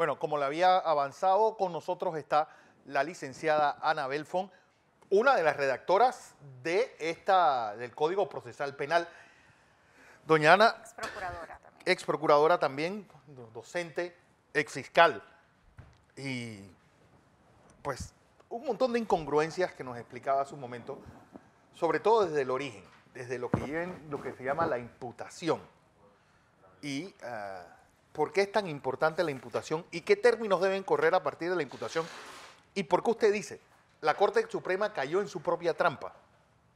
Bueno, como le había avanzado, con nosotros está la licenciada Ana Belfont, una de las redactoras del Código Procesal Penal. Doña Ana, ex procuradora también, docente, ex fiscal. Y pues un montón de incongruencias que nos explicaba hace un momento, sobre todo desde el origen, desde lo que se llama la imputación. Y por qué es tan importante la imputación y qué términos deben correr a partir de la imputación. Y por qué usted dice, la Corte Suprema cayó en su propia trampa,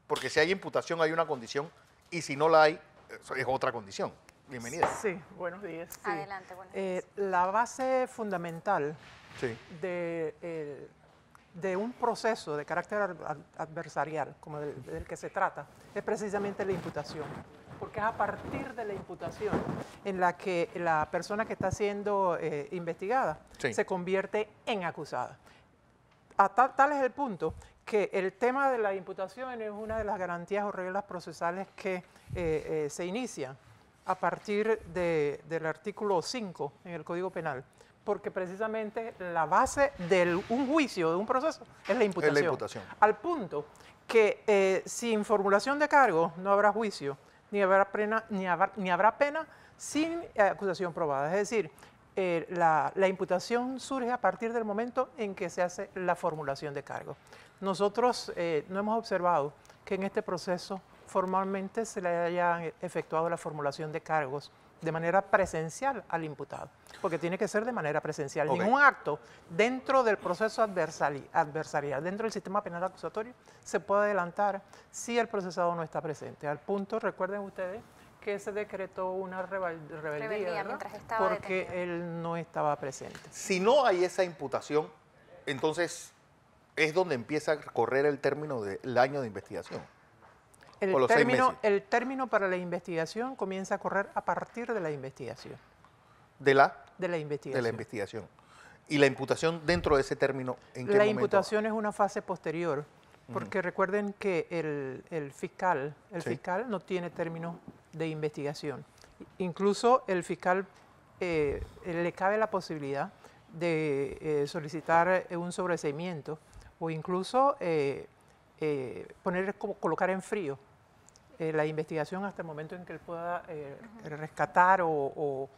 porque si hay imputación hay una condición y si no la hay, es otra condición. Bienvenida. Sí, buenos días. Sí. Adelante, buenos días. La base fundamental Sí. de un proceso de carácter adversarial, como del que se trata, es precisamente la imputación. Porque es a partir de la imputación en la que la persona que está siendo investigada se convierte en acusada. Tal es el punto que el tema de la imputación es una de las garantías o reglas procesales que se inician a partir del artículo 5 en el Código Penal, porque precisamente la base de un juicio, de un proceso, es la imputación. Es la imputación. Al punto que sin formulación de cargo no habrá juicio, ni habrá pena sin acusación probada. Es decir, la imputación surge a partir del momento en que se hace la formulación de cargo. Nosotros no hemos observado que en este proceso formalmente se le haya efectuado la formulación de cargos de manera presencial al imputado, porque tiene que ser de manera presencial. Okay. Ningún acto dentro del proceso adversarial, dentro del sistema penal acusatorio, se puede adelantar si el procesado no está presente. Al punto, recuerden ustedes, que se decretó una rebeldía mientras estaba porque detenido. él no estaba presente. Si no hay esa imputación, entonces es donde empieza a correr el término del año de investigación. El término para la investigación comienza a correr a partir de la investigación. De la investigación. De la investigación. ¿Y la imputación dentro de ese término en qué momento? La imputación es una fase posterior, porque recuerden que el fiscal no tiene término de investigación. Incluso el fiscal le cabe la posibilidad de solicitar un sobreseimiento o incluso colocar en frío la investigación hasta el momento en que él pueda rescatar o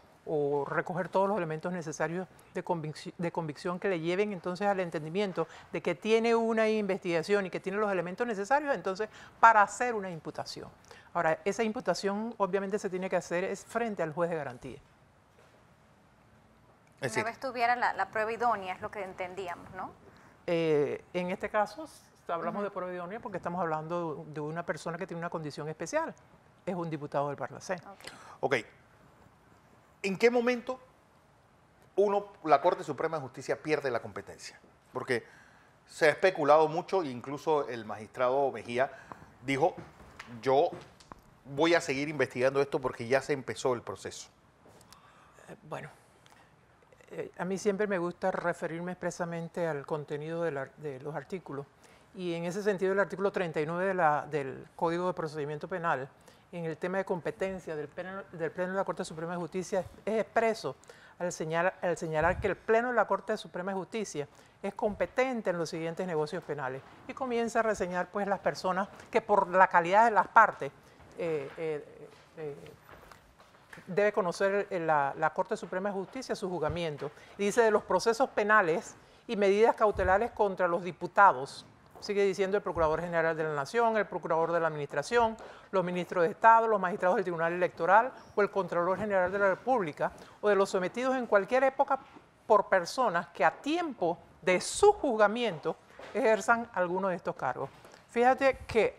recoger todos los elementos necesarios de convicción que le lleven entonces al entendimiento de que tiene una investigación y que tiene los elementos necesarios entonces para hacer una imputación. Ahora, esa imputación obviamente se tiene que hacer frente al juez de garantía. Una vez tuviera la prueba idónea, es lo que entendíamos, ¿no? En este caso hablamos de prueba idónea porque estamos hablando de una persona que tiene una condición especial. Es un diputado del Parlacén. Ok. ¿En qué momento la Corte Suprema de Justicia pierde la competencia? Porque se ha especulado mucho, e incluso el magistrado Mejía dijo, yo voy a seguir investigando esto porque ya se empezó el proceso. Bueno, a mí siempre me gusta referirme expresamente al contenido de los artículos. Y en ese sentido, el artículo 39 del Código de Procedimiento Penal, en el tema de competencia del Pleno de la Corte Suprema de Justicia, es expreso al señalar que el Pleno de la Corte Suprema de Justicia es competente en los siguientes negocios penales. Y comienza a reseñar pues las personas que por la calidad de las partes debe conocer la Corte Suprema de Justicia su juzgamiento. Y dice de los procesos penales y medidas cautelares contra los diputados. Sigue diciendo el Procurador General de la Nación, el Procurador de la Administración, los ministros de Estado, los magistrados del Tribunal Electoral o el Contralor General de la República, o de los sometidos en cualquier época por personas que a tiempo de su juzgamiento ejerzan alguno de estos cargos. Fíjate que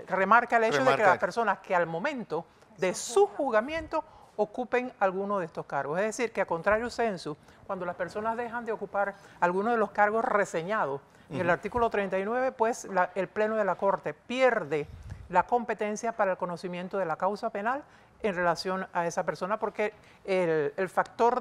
remarca el hecho de que las personas que al momento de su juzgamiento ocupen alguno de estos cargos. Es decir, que a contrario sensu, cuando las personas dejan de ocupar alguno de los cargos reseñados en el artículo 39, pues el Pleno de la Corte pierde la competencia para el conocimiento de la causa penal en relación a esa persona, porque el factor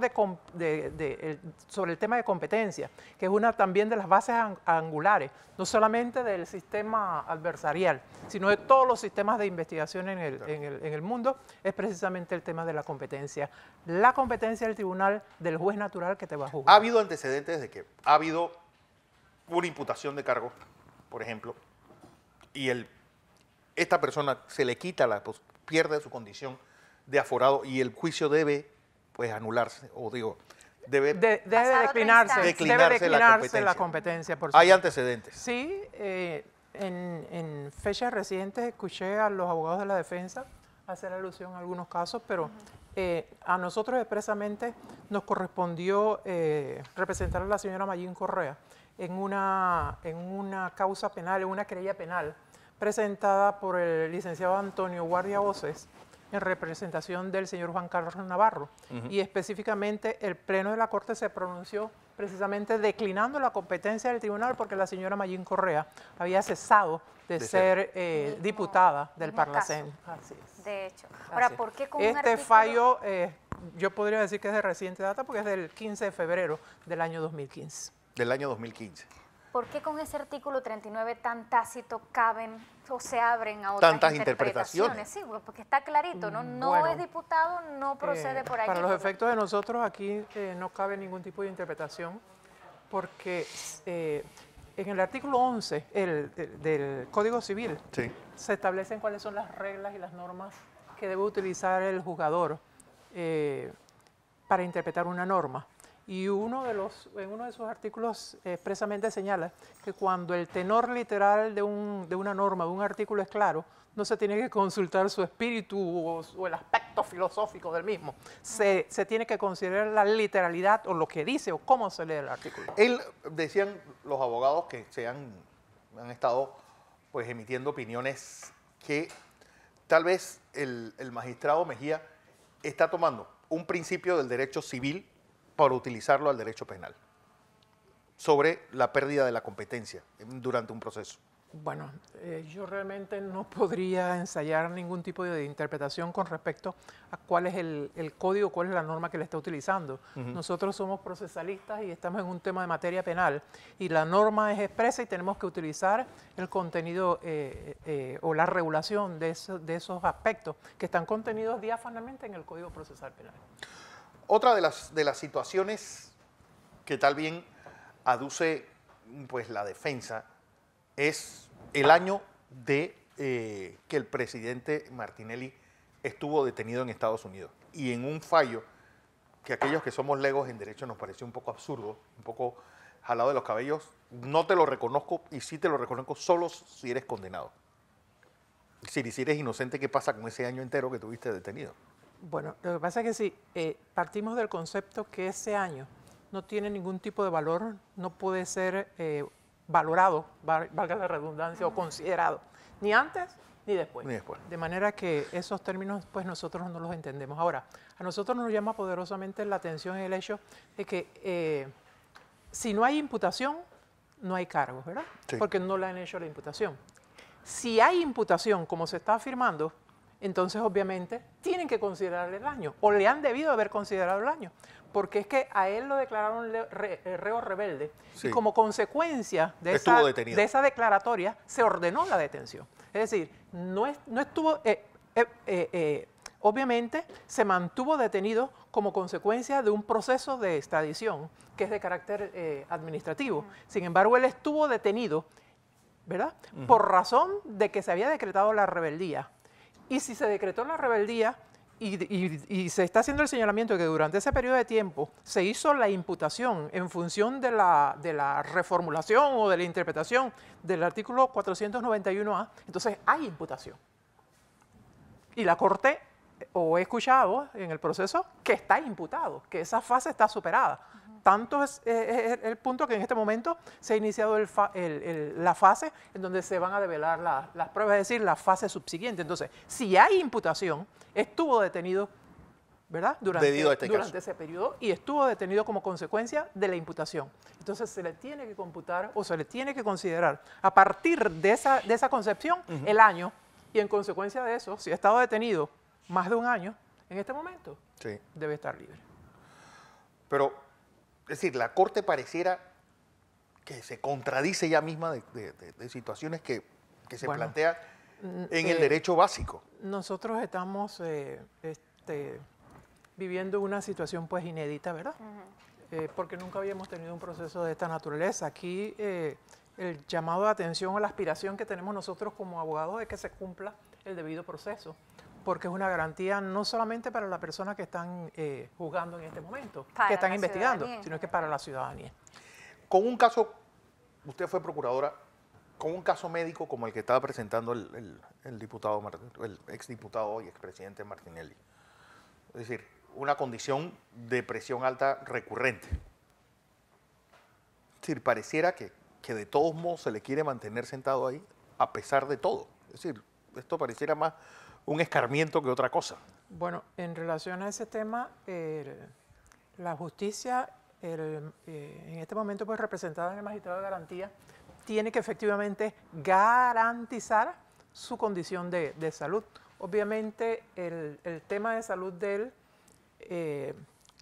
sobre el tema de competencia, que es una también de las bases angulares, no solamente del sistema adversarial, sino de todos los sistemas de investigación en el mundo, es precisamente el tema de la competencia. La competencia del tribunal, del juez natural que te va a juzgar. ¿Ha habido antecedentes de que ha habido una imputación de cargo, por ejemplo, y esta persona se le quita, pierde su condición de aforado y el juicio debe, pues, anularse, o digo, debe declinarse la competencia? Por supuesto. ¿Hay antecedentes? Sí, en fechas recientes escuché a los abogados de la defensa hacer alusión a algunos casos, pero a nosotros expresamente nos correspondió representar a la señora Mayín Correa en una causa penal, en una querella penal, presentada por el licenciado Antonio Guardia Voces en representación del señor Juan Carlos Navarro. Y específicamente el Pleno de la Corte se pronunció precisamente declinando la competencia del tribunal porque la señora Mayín Correa había cesado de ser diputada del Parlacén. Así es. De hecho. Ahora, ¿por qué con un este artículo? fallo, yo podría decir que es de reciente data porque es del 15 de febrero del año 2015. Del año 2015. ¿Por qué con ese artículo 39 tan tácito caben o se abren a otras tantas interpretaciones? Sí, porque está clarito, ¿no? No Bueno, es diputado, no procede por allí. Para los efectos de nosotros aquí no cabe ningún tipo de interpretación porque en el artículo 11 del Código Civil Sí. se establecen cuáles son las reglas y las normas que debe utilizar el juzgador para interpretar una norma. Y en uno de esos artículos expresamente señala que cuando el tenor literal de una norma, de un artículo es claro, no se tiene que consultar su espíritu o el aspecto filosófico del mismo. Se tiene que considerar la literalidad o lo que dice o cómo se lee el artículo. Decían los abogados que han estado, pues, emitiendo opiniones que tal vez el magistrado Mejía está tomando un principio del derecho civil para utilizarlo al derecho penal, sobre la pérdida de la competencia durante un proceso. Bueno, yo realmente no podría ensayar ningún tipo de interpretación con respecto a cuál es el código, cuál es la norma que le está utilizando. Nosotros somos procesalistas y estamos en un tema de materia penal y la norma es expresa y tenemos que utilizar el contenido o la regulación de esos aspectos que están contenidos diáfanamente en el Código Procesal Penal. Otra de las situaciones que tal bien aduce, pues, la defensa es el año de que el presidente Martinelli estuvo detenido en Estados Unidos y en un fallo que aquellos que somos legos en derecho nos pareció un poco absurdo, un poco jalado de los cabellos. No te lo reconozco y sí te lo reconozco solo si eres condenado. Si eres inocente, ¿qué pasa con ese año entero que tuviste detenido? Bueno, lo que pasa es que si partimos del concepto que ese año no tiene ningún tipo de valor, no puede ser valorado, valga la redundancia, o considerado, ni antes ni después. Ni después. De manera que esos términos, pues nosotros no los entendemos. Ahora, a nosotros nos llama poderosamente la atención el hecho de que si no hay imputación, no hay cargos, ¿verdad? Sí. Porque no le han hecho la imputación. Si hay imputación, como se está afirmando, entonces obviamente tienen que considerarle el año, o le han debido haber considerado el año, porque es que a él lo declararon reo rebelde, Sí. y como consecuencia de esa declaratoria se ordenó la detención. Es decir, no estuvo, obviamente se mantuvo detenido como consecuencia de un proceso de extradición que es de carácter administrativo. Sin embargo, él estuvo detenido, ¿verdad? Por razón de que se había decretado la rebeldía. Y si se decretó la rebeldía y se está haciendo el señalamiento de que durante ese periodo de tiempo se hizo la imputación en función de la reformulación o de la interpretación del artículo 491A, entonces hay imputación. Y la Corte, o he escuchado en el proceso, que está imputado, que esa fase está superada. Tanto es el punto que en este momento se ha iniciado la fase en donde se van a develar las pruebas, es decir, la fase subsiguiente. Entonces, si hay imputación, estuvo detenido, ¿verdad? Durante ese periodo y estuvo detenido como consecuencia de la imputación. Entonces, se le tiene que computar o se le tiene que considerar a partir de esa concepción el año y en consecuencia de eso, si ha estado detenido más de un año, en este momento Sí. debe estar libre. Pero, es decir, la Corte pareciera que se contradice ella misma de situaciones que se Bueno, plantean en el derecho básico. Nosotros estamos viviendo una situación pues inédita, ¿verdad? Porque nunca habíamos tenido un proceso de esta naturaleza. Aquí el llamado de atención o la aspiración que tenemos nosotros como abogados es que se cumpla el debido proceso, porque es una garantía no solamente para la persona que están juzgando en este momento, Para que están la investigando, ciudadanía. sino que para la ciudadanía. Con un caso, usted fue procuradora, con un caso médico como el que estaba presentando el diputado, el exdiputado y expresidente Martinelli. Es decir, una condición de presión alta recurrente. Es decir, pareciera que de todos modos se le quiere mantener sentado ahí a pesar de todo. Es decir, esto pareciera más un escarmiento que otra cosa. Bueno, en relación a ese tema, la justicia, en este momento pues representada en el magistrado de garantía, tiene que efectivamente garantizar su condición de salud. Obviamente el tema de salud de él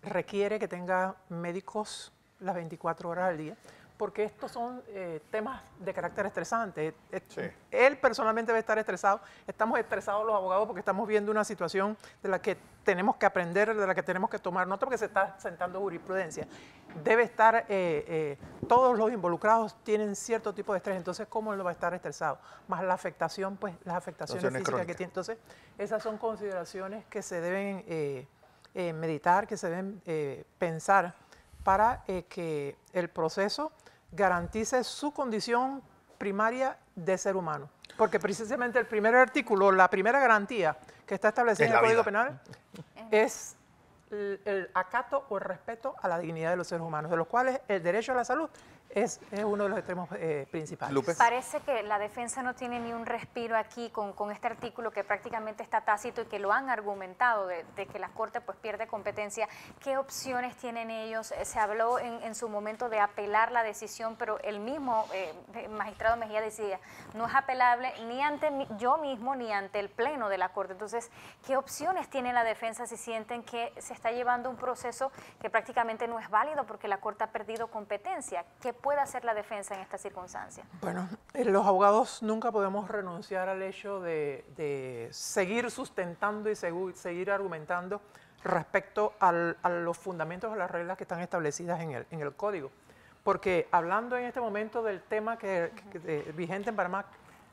requiere que tenga médicos las 24 horas al día, porque estos son temas de carácter estresante. Sí. Él personalmente debe estar estresado. Estamos estresados los abogados porque estamos viendo una situación de la que tenemos que aprender, de la que tenemos que tomar nota, porque se está sentando jurisprudencia. Debe estar, todos los involucrados tienen cierto tipo de estrés, entonces ¿cómo él no va a estar estresado? Más la afectación, pues las afectaciones físicas que tiene. Entonces, esas son consideraciones que se deben meditar, que se deben pensar para que el proceso garantice su condición primaria de ser humano. Porque precisamente el primer artículo, la primera garantía que está establecida en el Código Penal es el acato o el respeto a la dignidad de los seres humanos, de los cuales el derecho a la salud es uno de los extremos principales. Lupe. Parece que la defensa no tiene ni un respiro aquí con este artículo que prácticamente está tácito y que lo han argumentado de que la Corte pues pierde competencia. ¿Qué opciones tienen ellos? Se habló en su momento de apelar la decisión, pero el mismo magistrado Mejía decía, no es apelable ni ante yo mismo ni ante el Pleno de la Corte. Entonces, ¿qué opciones tiene la defensa si sienten que se está llevando un proceso que prácticamente no es válido porque la Corte ha perdido competencia? ¿Qué puede hacer la defensa en esta circunstancia? Bueno, los abogados nunca podemos renunciar al hecho de seguir sustentando y seguir argumentando respecto a los fundamentos o las reglas que están establecidas en el Código. Porque hablando en este momento del tema vigente en Panamá,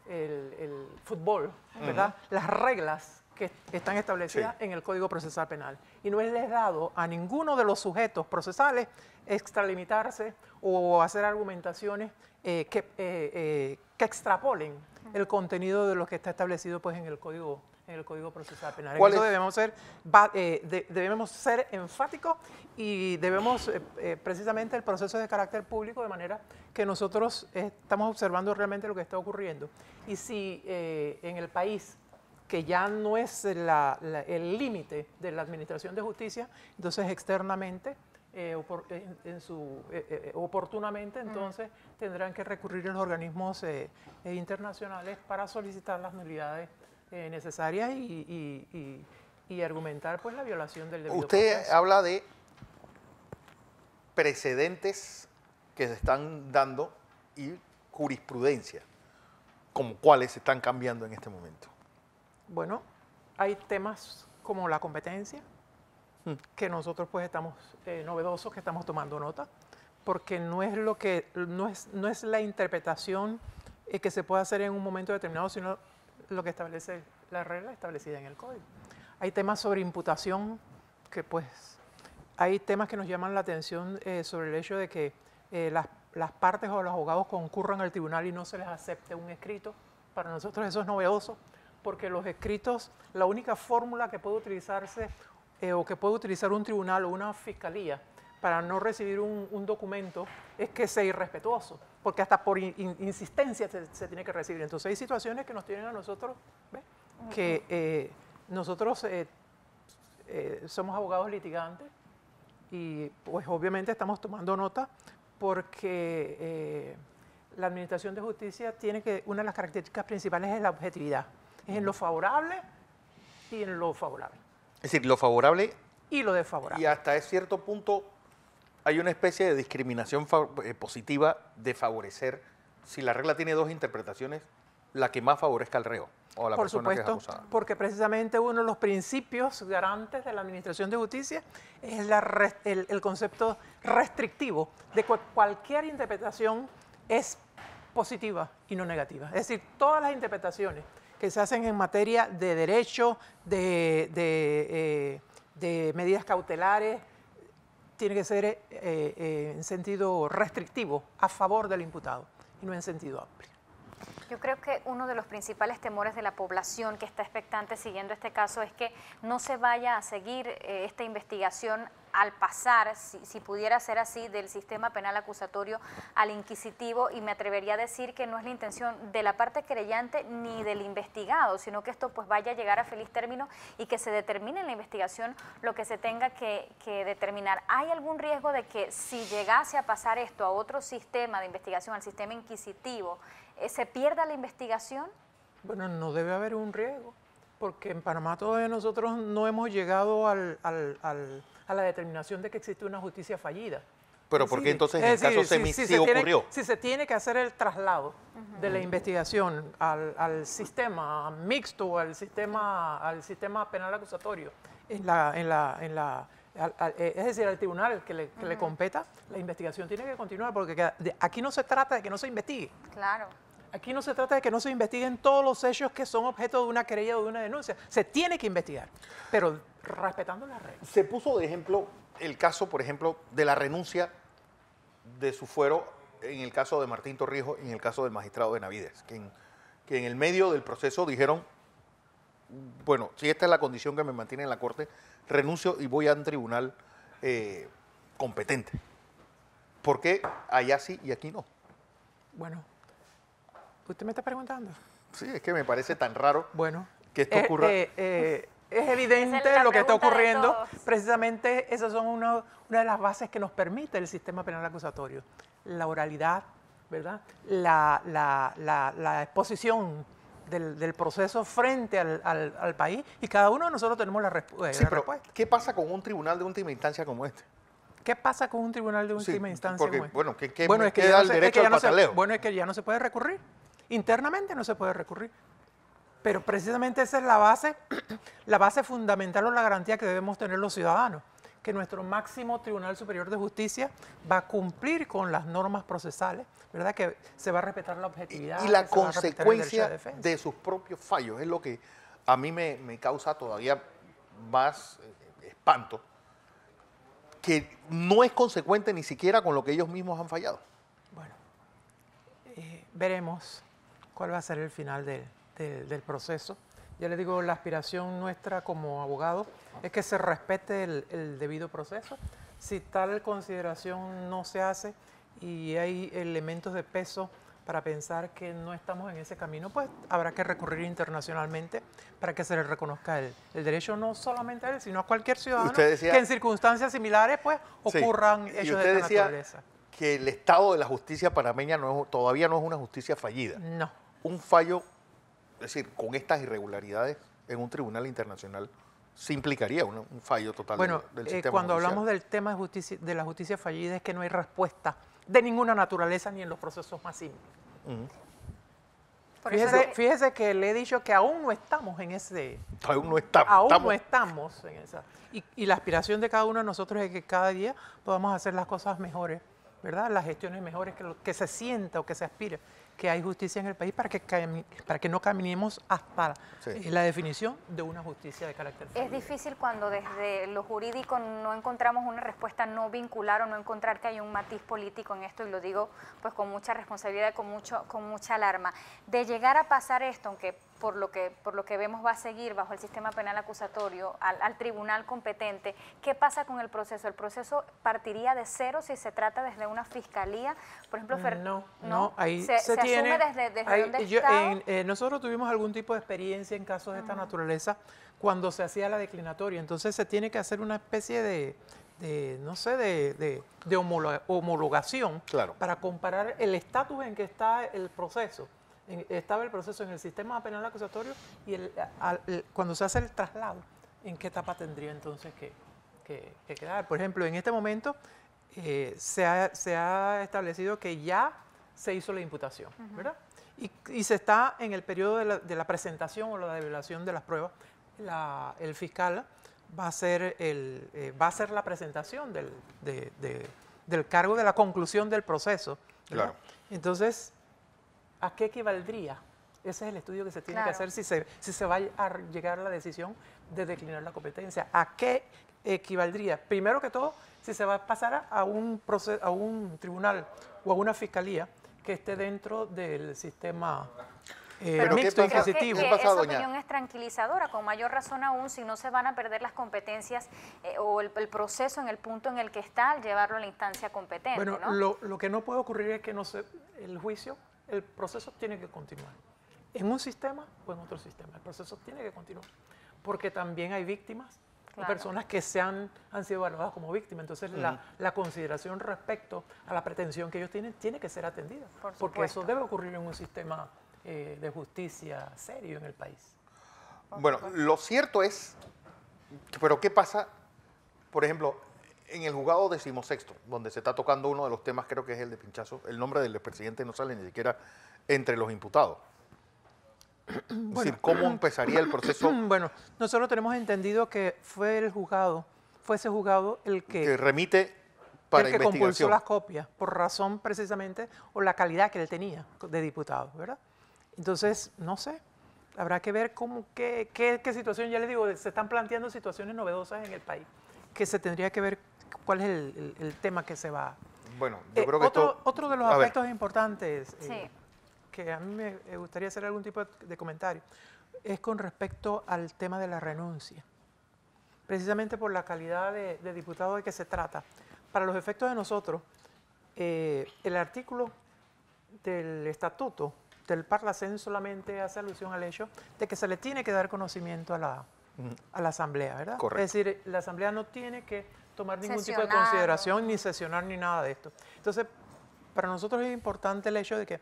el fútbol, ¿verdad? Las reglas que están establecidas en el Código Procesal Penal. Y no les dado a ninguno de los sujetos procesales extralimitarse o hacer argumentaciones que extrapolen el contenido de lo que está establecido pues, en el Código Procesal Penal. En eso debemos ser enfáticos y debemos precisamente el proceso de carácter público, de manera que nosotros estamos observando realmente lo que está ocurriendo. Y si en el país, que ya no es el límite de la administración de justicia, entonces externamente, oportunamente, entonces tendrán que recurrir a los organismos internacionales para solicitar las nulidades necesarias y argumentar pues la violación del debido Usted proceso. habla de precedentes que se están dando y jurisprudencia, como cuáles se están cambiando en este momento. Bueno, hay temas como la competencia, que nosotros pues estamos novedosos, que estamos tomando nota, porque no es la interpretación que se puede hacer en un momento determinado, sino lo que establece la regla establecida en el Código. Hay temas sobre imputación, que pues hay temas que nos llaman la atención sobre el hecho de que las partes o los abogados concurran al tribunal y no se les acepte un escrito. Para nosotros eso es novedoso, porque los escritos, la única fórmula que puede utilizarse o que puede utilizar un tribunal o una fiscalía para no recibir un documento es que sea irrespetuoso, porque hasta por insistencia se tiene que recibir. Entonces hay situaciones que nos tienen a nosotros, ¿ves? Que nosotros somos abogados litigantes y pues obviamente estamos tomando nota porque la Administración de Justicia tiene una de las características principales es la objetividad. Es en lo favorable y en lo favorable. Es decir, lo favorable Y lo desfavorable. y hasta cierto punto hay una especie de discriminación positiva de favorecer, si la regla tiene dos interpretaciones, la que más favorezca al reo o a la Por persona que es supuesto, acusada. porque precisamente uno de los principios garantes de la Administración de Justicia es el concepto restrictivo de que cualquier interpretación es positiva y no negativa. Es decir, todas las interpretaciones que se hacen en materia de derecho, de medidas cautelares, tiene que ser en sentido restrictivo, a favor del imputado, y no en sentido amplio. Yo creo que uno de los principales temores de la población que está expectante siguiendo este caso es que no se vaya a seguir esta investigación al pasar, si pudiera ser así, del sistema penal acusatorio al inquisitivo, y me atrevería a decir que no es la intención de la parte querellante ni del investigado, sino que esto pues vaya a llegar a feliz término y que se determine en la investigación lo que se tenga que determinar. ¿Hay algún riesgo de que si llegase a pasar esto a otro sistema de investigación, al sistema inquisitivo, se pierda la investigación? Bueno, no debe haber un riesgo, porque en Panamá todavía nosotros no hemos llegado a la determinación de que existe una justicia fallida. Pero ¿por qué entonces en el caso sí ocurrió? Si se tiene que hacer el traslado de la investigación al sistema mixto o al sistema penal acusatorio, es decir, al tribunal que le competa, la investigación tiene que continuar, porque aquí no se trata de que no se investigue. Claro. Aquí no se trata de que no se investiguen todos los hechos que son objeto de una querella o de una denuncia. Se tiene que investigar, pero respetando las reglas. Se puso de ejemplo el caso, por ejemplo, de la renuncia de su fuero en el caso de Martín Torrijos y en el caso del magistrado Benavides, que en el medio del proceso dijeron, bueno, si esta es la condición que me mantiene en la corte, renuncio y voy a un tribunal competente. ¿Por qué allá sí y aquí no? Bueno, ¿usted me está preguntando? Sí, es que me parece tan raro Bueno, que esto ocurra. Es evidente Esa es la lo que está pregunta de ocurriendo. todos. Precisamente esas son una de las bases que nos permite el sistema penal acusatorio. La oralidad, ¿verdad? La exposición del proceso frente al país, y cada uno de nosotros tenemos la respuesta. ¿Qué pasa con un tribunal de última instancia como este? ¿Qué pasa con un tribunal de última instancia porque, como este? bueno, ¿qué es que queda ya el derecho al pataleo? Bueno, es que ya no se puede recurrir. Internamente no se puede recurrir. Pero precisamente esa es la base fundamental o la garantía que debemos tener los ciudadanos, que nuestro máximo Tribunal Superior de Justicia va a cumplir con las normas procesales, ¿verdad? Que se va a respetar la objetividad. Y la que se va a respetar el derecho consecuencia defensa. de sus propios fallos es lo que a mí me causa todavía más espanto, que no es consecuente ni siquiera con lo que ellos mismos han fallado. Bueno, veremos cuál va a ser el final del proceso. Ya les digo, la aspiración nuestra como abogado es que se respete el debido proceso. Si tal consideración no se hace y hay elementos de peso para pensar que no estamos en ese camino, pues habrá que recurrir internacionalmente para que se le reconozca el derecho, no solamente a él, sino a cualquier ciudadano que en circunstancias similares pues ocurran Sí. hechos de esta naturaleza. Que el estado de la justicia panameña todavía no es una justicia fallida. No. Un fallo, es decir, con estas irregularidades en un tribunal internacional, sí implicaría un fallo total del sistema cuando judicial. hablamos del tema de la justicia fallida es que no hay respuesta de ninguna naturaleza ni en los procesos más simples. Fíjese que le he dicho que aún no estamos en ese... Aún no estamos en esa... Y la aspiración de cada uno de nosotros es que cada día podamos hacer las cosas mejores, ¿verdad? Las gestiones mejores, que se sienta o que se aspire que hay justicia en el país para que no caminemos hasta la definición de una justicia de carácter fallido. Es difícil cuando desde lo jurídico no encontramos una respuesta no vincular o no encontrar que hay un matiz político en esto, y lo digo pues con mucha responsabilidad y con mucha alarma. De llegar a pasar esto, aunque por lo que vemos va a seguir bajo el sistema penal acusatorio al tribunal competente, ¿qué pasa con el proceso? ¿El proceso partiría de cero si se trata desde una fiscalía? Por ejemplo, no, ahí se tiene, asume desde dónde está. Nosotros tuvimos algún tipo de experiencia en casos de esta naturaleza cuando se hacía la declinatoria, entonces se tiene que hacer una especie de homologación, claro, para comparar el estatus en que está el proceso estaba el proceso en el sistema penal acusatorio y cuando se hace el traslado, ¿en qué etapa tendría entonces que quedar? Por ejemplo, en este momento se ha establecido que ya se hizo la imputación, ¿verdad? Y se está en el periodo de la presentación o la revelación de las pruebas. El fiscal va a hacer la presentación del cargo de la conclusión del proceso, ¿verdad? Claro. Entonces, ¿a qué equivaldría? Ese es el estudio que se tiene que hacer si se va a llegar a la decisión de declinar la competencia. ¿A qué equivaldría? Primero que todo, si se va a pasar a un tribunal o a una fiscalía que esté dentro del sistema mixto Creo inquisitivo. que ¿Qué pasa, esa doña? opinión es tranquilizadora, con mayor razón aún si no se van a perder las competencias o el proceso en el punto en el que está al llevarlo a la instancia competente. Bueno, ¿no? lo que no puede ocurrir es que el juicio, el proceso tiene que continuar. En un sistema o en otro sistema, el proceso tiene que continuar. Porque también hay víctimas, Claro. personas que han sido evaluadas como víctimas. Entonces, la consideración respecto a la pretensión que ellos tienen tiene que ser atendida. Por Porque eso supuesto. debe ocurrir en un sistema de justicia serio en el país. Bueno, lo cierto es, pero ¿qué pasa, por ejemplo, en el juzgado 16º, donde se está tocando uno de los temas, creo que es el de pinchazo, el nombre del expresidente no sale ni siquiera entre los imputados? Es decir, ¿cómo empezaría el proceso Bueno, nosotros tenemos entendido que fue ese juzgado el que que remite para el que compulsó investigación? las copias, por razón precisamente, o la calidad que él tenía de diputado, ¿verdad? Entonces, no sé, habrá que ver qué situación, ya les digo, se están planteando situaciones novedosas en el país, que se tendría que ver cuál es el tema que se va. Bueno, yo creo que Otro de los a ver, aspectos importantes Sí. que a mí me gustaría hacer algún tipo de comentario es con respecto al tema de la renuncia. Precisamente por la calidad de diputado de que se trata. Para los efectos de nosotros, el artículo del estatuto del Parlacén solamente hace alusión al hecho de que se le tiene que dar conocimiento a la Asamblea, ¿verdad? Correcto. Es decir, la Asamblea no tiene que tomar ningún tipo de Sesionar, consideración, ni sesionar, ni nada de esto. Entonces, para nosotros es importante el hecho de que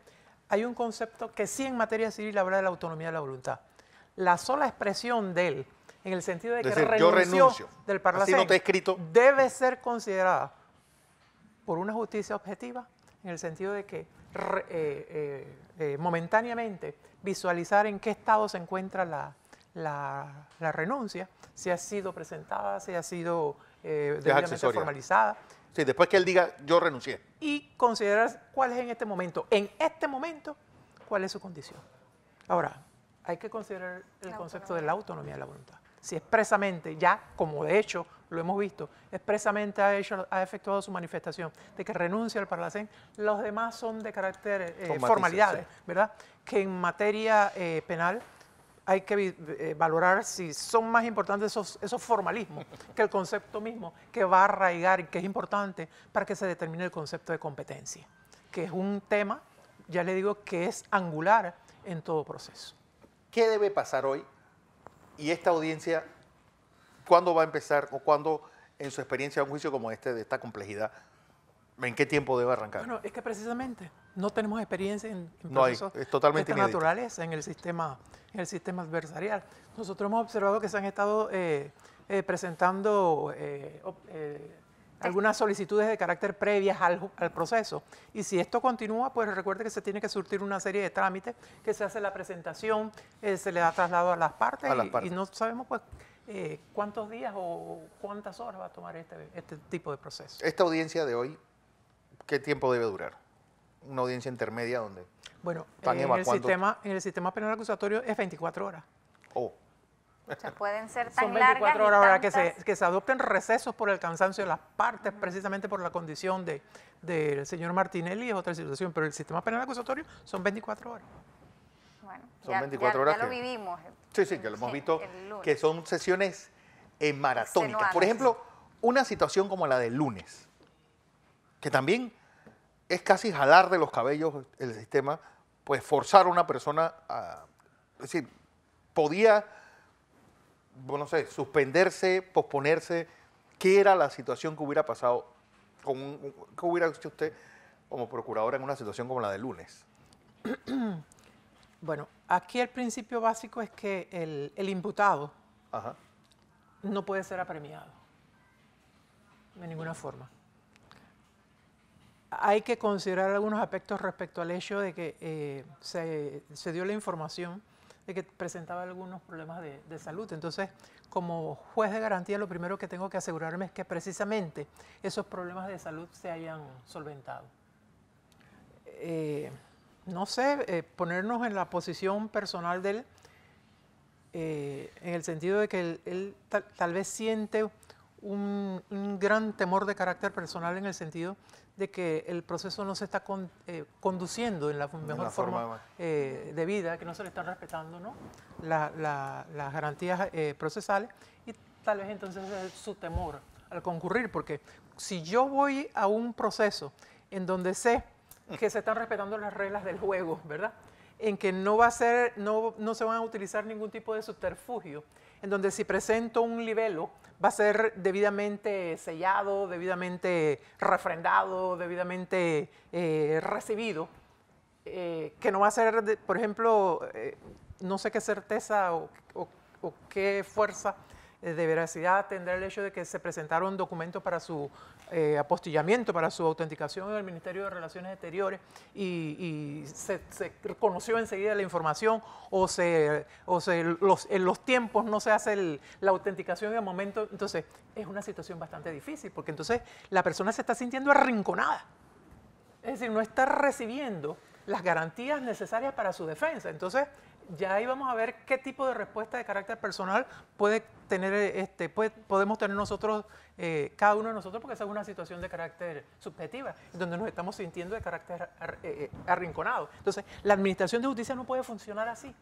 hay un concepto que sí en materia civil habla de la autonomía de la voluntad. La sola expresión de él, en el sentido de que Es decir, yo renuncio. del Así Parlacén, no está escrito. debe ser considerada por una justicia objetiva, en el sentido de que momentáneamente visualizar en qué estado se encuentra la renuncia, si ha sido presentada, si ha sido debidamente accesoria. formalizada, Sí, después que él diga, yo renuncié. y considerar cuál es en este momento, cuál es su condición. Ahora, hay que considerar el concepto de la autonomía de la voluntad. Si expresamente, ya como de hecho lo hemos visto, expresamente ha efectuado su manifestación de que renuncia al Parlacén, los demás son de carácter Son matices, formalidades, sí. ¿verdad? Que en materia penal hay que valorar si son más importantes esos formalismos que el concepto mismo que va a arraigar y que es importante para que se determine el concepto de competencia, que es un tema, ya le digo, que es angular en todo proceso. ¿Qué debe pasar hoy? Y esta audiencia, ¿cuándo va a empezar o cuándo, en su experiencia, un juicio como este, de esta complejidad, en qué tiempo debe arrancar? Bueno, es que precisamente no tenemos experiencia en No hay, procesos es totalmente de esta inédito. naturaleza en el sistema adversarial. Nosotros hemos observado que se han estado presentando algunas solicitudes de carácter previas al proceso. Y si esto continúa, pues recuerde que se tiene que surtir una serie de trámites, que se hace la presentación, se le da traslado a las partes, y no sabemos pues cuántos días o cuántas horas va a tomar este tipo de proceso. Esta audiencia de hoy, ¿qué tiempo debe durar? Una audiencia intermedia donde Bueno, están en evacuando. el sistema penal acusatorio es 24 horas. Oh, O sea, pueden ser tan Son largas 24 y horas ahora tantas. que se adopten recesos por el cansancio de las partes, precisamente por la condición del señor Martinelli, es otra situación, pero el sistema penal acusatorio son 24 horas. Bueno, Son ya, 24 ya- horas ya lo que- vivimos. sí, que lo hemos visto, el lunes. que son sesiones maratónicas. Por Extenuantes. ejemplo, una situación como la del lunes, que también es casi jalar de los cabellos el sistema, pues forzar a una persona a... Es decir, podía, bueno, no sé, suspenderse, posponerse. ¿Qué era la situación que hubiera pasado? ¿Qué hubiera hecho usted como procuradora en una situación como la del lunes? Bueno, aquí el principio básico es que el imputado Ajá. no puede ser apremiado de ninguna forma. Hay que considerar algunos aspectos respecto al hecho de que se dio la información de que presentaba algunos problemas de salud. Entonces, como juez de garantía, lo primero que tengo que asegurarme es que precisamente esos problemas de salud se hayan solventado. No sé, ponernos en la posición personal de él, en el sentido de que él tal vez siente un gran temor de carácter personal en el sentido de que el proceso no se está conduciendo en la mejor forma de vida, que no se le están respetando, ¿no?, las garantías procesales, y tal vez entonces es su temor al concurrir, porque si yo voy a un proceso en donde sé que se están respetando las reglas del juego, ¿verdad?, en que no se van a utilizar ningún tipo de subterfugio, en donde si presento un libelo va a ser debidamente sellado, debidamente refrendado, debidamente recibido, que no va a ser, por ejemplo, no sé qué certeza o qué fuerza de veracidad tendrá el hecho de que se presentaron documentos para su apostillamiento, para su autenticación en el Ministerio de Relaciones Exteriores y se conoció enseguida la información o en los tiempos no se hace la autenticación en el momento. Entonces es una situación bastante difícil porque entonces la persona se está sintiendo arrinconada. Es decir, no está recibiendo las garantías necesarias para su defensa. Entonces, ya ahí vamos a ver qué tipo de respuesta de carácter personal puede tener, podemos tener nosotros, cada uno de nosotros, porque esa es una situación de carácter subjetiva, donde nos estamos sintiendo de carácter arrinconado. Entonces, la administración de justicia no puede funcionar así.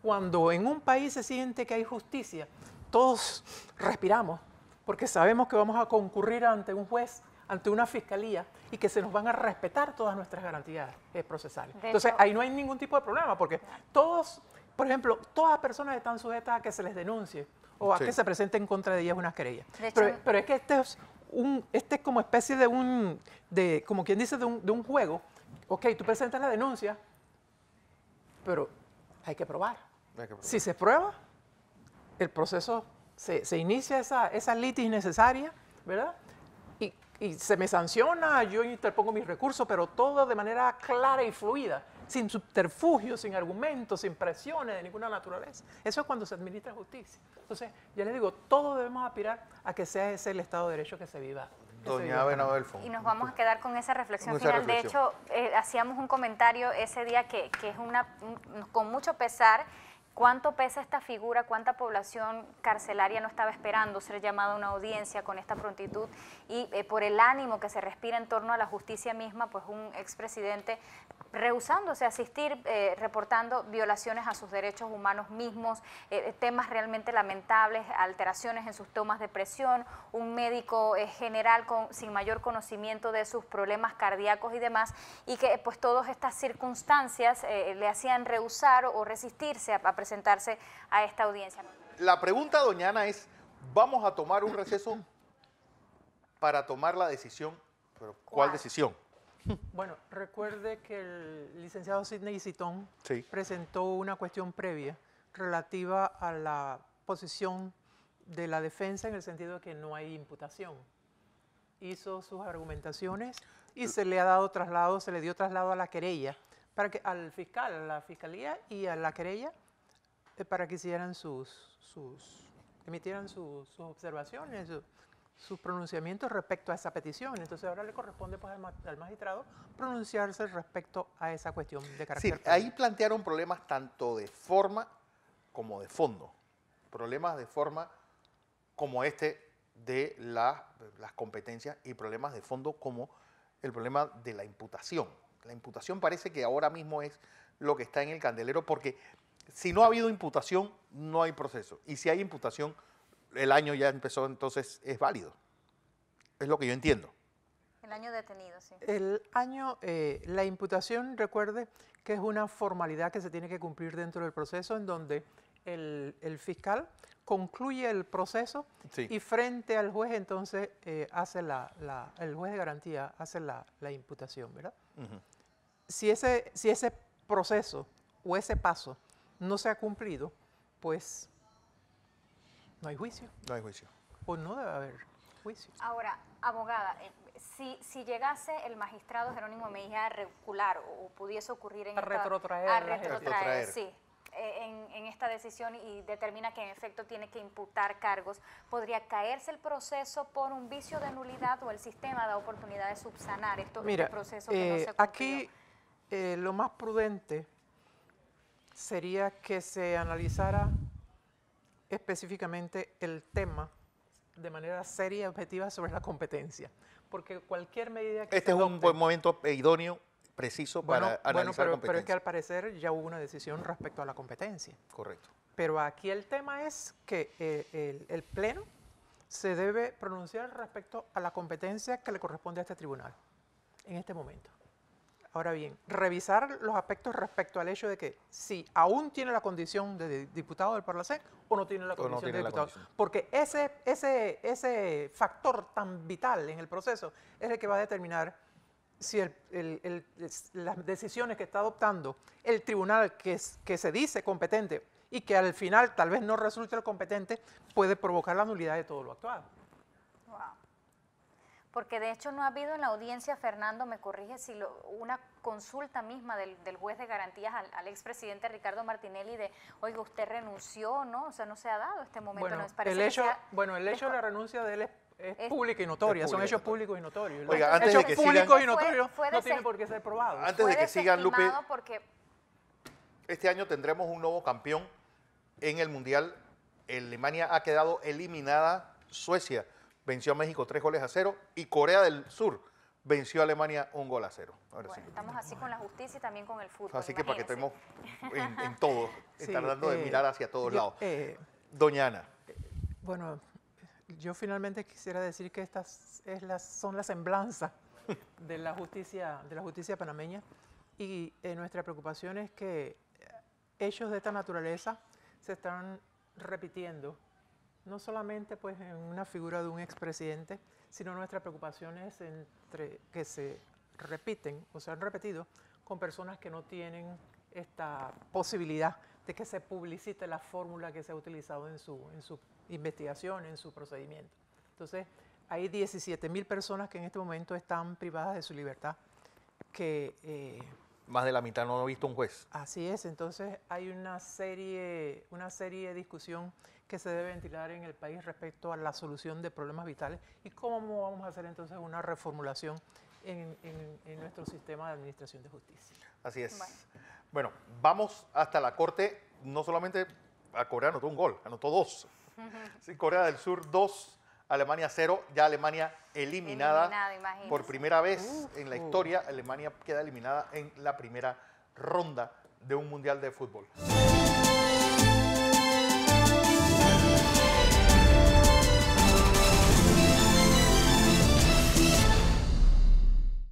Cuando en un país se siente que hay justicia, todos respiramos, porque sabemos que vamos a concurrir ante un juez, ante una fiscalía, y que se nos van a respetar todas nuestras garantías procesales. Entonces, ahí no hay ningún tipo de problema, porque todos, por ejemplo, todas las personas están sujetas a que se les denuncie o a que se presente en contra de ellas una querella. Pero es que este es como especie como quien dice, de un juego. Ok, tú presentas la denuncia, pero hay que probar. Si se prueba, el proceso, se inicia esa litis necesaria, ¿verdad? Y se me sanciona, yo interpongo mis recursos, pero todo de manera clara y fluida, sin subterfugios, sin argumentos, sin presiones de ninguna naturaleza. Eso es cuando se administra justicia. Entonces, ya les digo, todos debemos aspirar a que sea ese el Estado de Derecho que se viva. Doña Adelfon. Y nos vamos a quedar con esa reflexión final. De hecho, hacíamos un comentario ese día que es con mucho pesar. ¿Cuánto pesa esta figura? ¿Cuánta población carcelaria no estaba esperando ser llamada a una audiencia con esta prontitud? Y por el ánimo que se respira en torno a la justicia misma, pues un expresidente rehusándose a asistir, reportando violaciones a sus derechos humanos mismos, temas realmente lamentables, alteraciones en sus tomas de presión, un médico general sin mayor conocimiento de sus problemas cardíacos y demás, y que pues todas estas circunstancias le hacían rehusar o resistirse a presentarse a esta audiencia. La pregunta, doña Ana, es, ¿vamos a tomar un receso para tomar la decisión? ¿Pero cuál decisión? Bueno, recuerde que el licenciado Sidney Citón presentó una cuestión previa relativa a la posición de la defensa en el sentido de que no hay imputación. Hizo sus argumentaciones y se le dio traslado a la querella, al fiscal, a la fiscalía y a la querella, para que hicieran emitieran sus observaciones, sus pronunciamientos respecto a esa petición. Entonces ahora le corresponde pues, al magistrado pronunciarse respecto a esa cuestión de carácter. Sí, ahí plantearon problemas tanto de forma como de fondo. Problemas de forma como de las competencias y problemas de fondo como el problema de la imputación. La imputación parece que ahora mismo es lo que está en el candelero, porque si no ha habido imputación, no hay proceso. Y si hay imputación, el año ya empezó, entonces es válido. Es lo que yo entiendo. El año detenido, sí. La imputación, recuerde que es una formalidad que se tiene que cumplir dentro del proceso, en donde el fiscal concluye el proceso y frente al juez entonces hace el juez de garantía hace la imputación, ¿verdad? Si ese proceso o ese paso no se ha cumplido, pues no hay juicio, No hay juicio. o no debe haber juicio. Ahora, abogada, si llegase el magistrado Jerónimo Mejía a recular o pudiese ocurrir en A retrotraer a la retrotraer, gestión. sí, en esta decisión y determina que en efecto tiene que imputar cargos, ¿podría caerse el proceso por un vicio de nulidad o el sistema da oportunidad de subsanar este Mira, proceso que no se cumplió? aquí lo más prudente sería que se analizara específicamente el tema de manera seria y objetiva sobre la competencia, porque cualquier medida que Este se es un adopte- buen momento idóneo, preciso para analizar pero es que competencia. al parecer ya hubo una decisión respecto a la competencia. Correcto. Pero aquí el tema es que el Pleno se debe pronunciar respecto a la competencia que le corresponde a este tribunal en este momento. Ahora bien, revisar los aspectos respecto al hecho de que si aún tiene la condición de diputado del Parlacén o no tiene la O no condición tiene de la diputado. condición. Porque ese factor tan vital en el proceso es el que va a determinar si las decisiones que está adoptando el tribunal que se dice competente y que al final tal vez no resulte el competente, puede provocar la nulidad de todo lo actuado. Wow. Porque de hecho no ha habido en la audiencia, Fernando, me corrige, si una consulta misma del juez de garantías al expresidente Ricardo Martinelli de, oiga, usted renunció, ¿no? O sea, no se ha dado este momento. Bueno, ¿no? Parece el que hecho, sea- el hecho de la renuncia de él es pública y notoria, es son pública y hechos notoria. públicos y notorios. Oiga, Los antes de hechos que públicos sigan- y notorios Fue no tienen desest- por qué ser probados. Antes de fue que sigan, Lupe, desestimado porque este año tendremos un nuevo campeón en el Mundial. Alemania ha quedado eliminada. Suecia venció a México 3-0 y Corea del Sur venció a Alemania 1-0. Ahora bueno, sí. estamos así con la justicia y también con el fútbol. Así que para que imagínense. estemos en todo, Sí, tratando de mirar hacia todos yo, lados. Doña Ana, Bueno, yo finalmente quisiera decir que estas son la semblanza de la justicia panameña y nuestra preocupación es que hechos de esta naturaleza se están repitiendo, no solamente pues en una figura de un expresidente, sino nuestra preocupación es que se repiten o se han repetido con personas que no tienen esta posibilidad de que se publicite la fórmula que se ha utilizado en su investigación, en su procedimiento. Entonces, hay 17.000 personas que en este momento están privadas de su libertad, que más de la mitad no ha visto un juez. así es. Entonces, hay una serie de discusión que se debe ventilar en el país respecto a la solución de problemas vitales y cómo vamos a hacer entonces una reformulación en nuestro sistema de administración de justicia. Así es. Bueno. Bueno, vamos hasta la corte. No solamente a Corea anotó un gol, anotó 2. Sí, Corea del Sur 2, Alemania 0. Ya Alemania eliminada. Imagínense. Por primera vez en la historia, Alemania queda eliminada en la primera ronda de un mundial de fútbol.